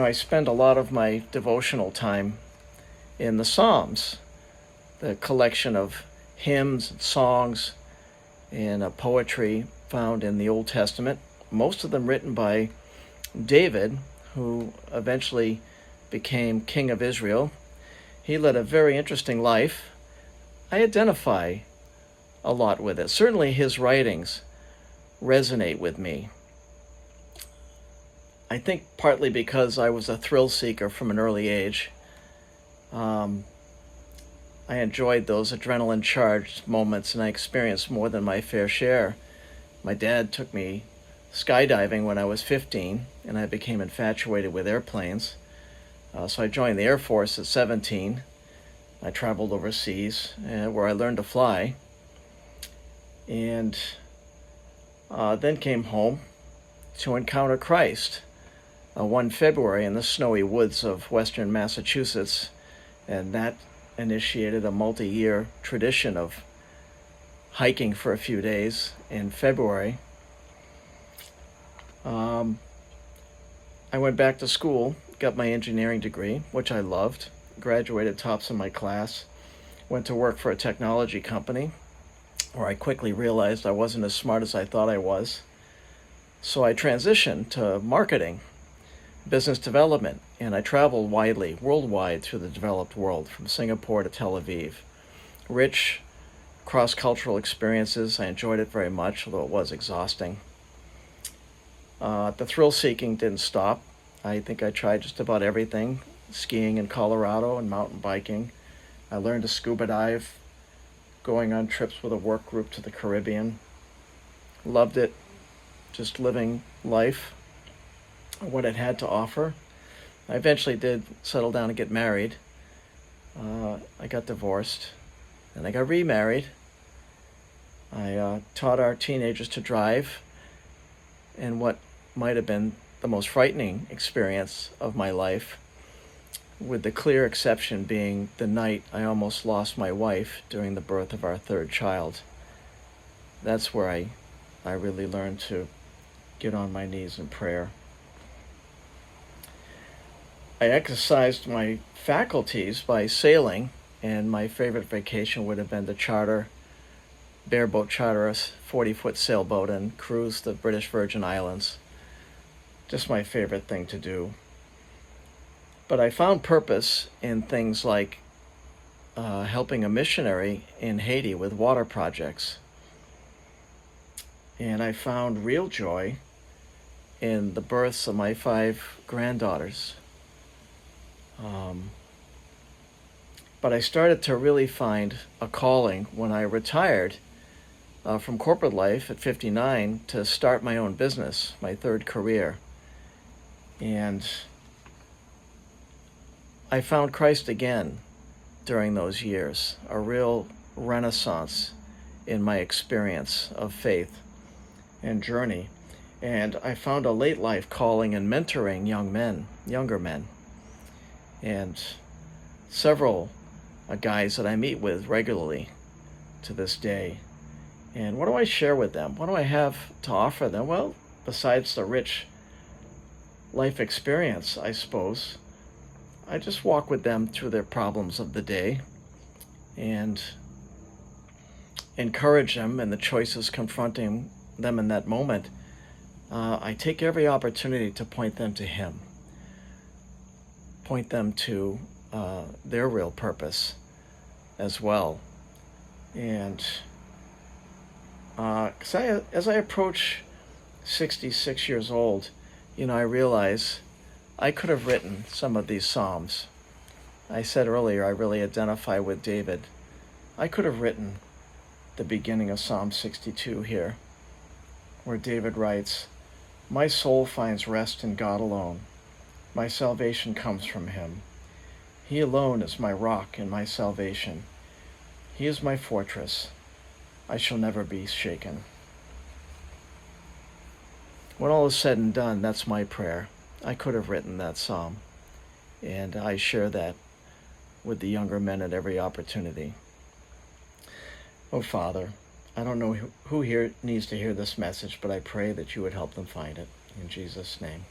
I spend a lot of my devotional time in the Psalms, the collection of hymns and songs and poetry found in the Old Testament, most of them written by David, who eventually became king of Israel. He led a very interesting life. I identify a lot with it. Certainly his writings resonate with me. I think partly because I was a thrill seeker from an early age. I enjoyed those adrenaline-charged moments, and I experienced more than my fair share. My dad took me skydiving when I was 15, and I became infatuated with airplanes. So I joined the Air Force at 17. I traveled overseas, where I learned to fly, and then came home to encounter Christ one February in the snowy woods of western Massachusetts, and that initiated a multi-year tradition of hiking for a few days in February. I went back to school, got my engineering degree, which I loved, graduated tops in my class, went to work for a technology company where I quickly realized I wasn't as smart as I thought I was. So I transitioned to marketing, business development, and I traveled widely, worldwide, through the developed world, from Singapore to Tel Aviv. Rich cross-cultural experiences. I enjoyed it very much, although it was exhausting. The thrill-seeking didn't stop. I think I tried just about everything. Skiing in Colorado and mountain biking. I learned to scuba dive, going on trips with a work group to the Caribbean. Loved it, just living life, what it had to offer. I eventually did settle down and get married. I got divorced, and I got remarried. I taught our teenagers to drive in what might have been the most frightening experience of my life, with the clear exception being the night I almost lost my wife during the birth of our third child. That's where I really learned to get on my knees in prayer. I exercised my faculties by sailing, and my favorite vacation would have been to bareboat charter a 40-foot sailboat and cruise the British Virgin Islands. Just my favorite thing to do. But I found purpose in things like helping a missionary in Haiti with water projects. And I found real joy in the births of my 5 granddaughters. But I started to really find a calling when I retired from corporate life at 59 to start my own business, my third career. And I found Christ again during those years, a real renaissance in my experience of faith and journey. And I found a late life calling in mentoring younger men. And several guys that I meet with regularly to this day. And what do I share with them? What do I have to offer them? Well, besides the rich life experience, I suppose, I just walk with them through their problems of the day and encourage them in the choices confronting them in that moment. I take every opportunity to point them to Him, point them to their real purpose as well. And as I approach 66 years old, I realize I could have written some of these Psalms. I said earlier I really identify with David. I could have written the beginning of Psalm 62 here, where David writes, "My soul finds rest in God alone. My salvation comes from Him. He alone is my rock and my salvation. He is my fortress. I shall never be shaken." When all is said and done, that's my prayer. I could have written that psalm, and I share that with the younger men at every opportunity. Oh, Father, I don't know who here needs to hear this message, but I pray that you would help them find it. In Jesus' name.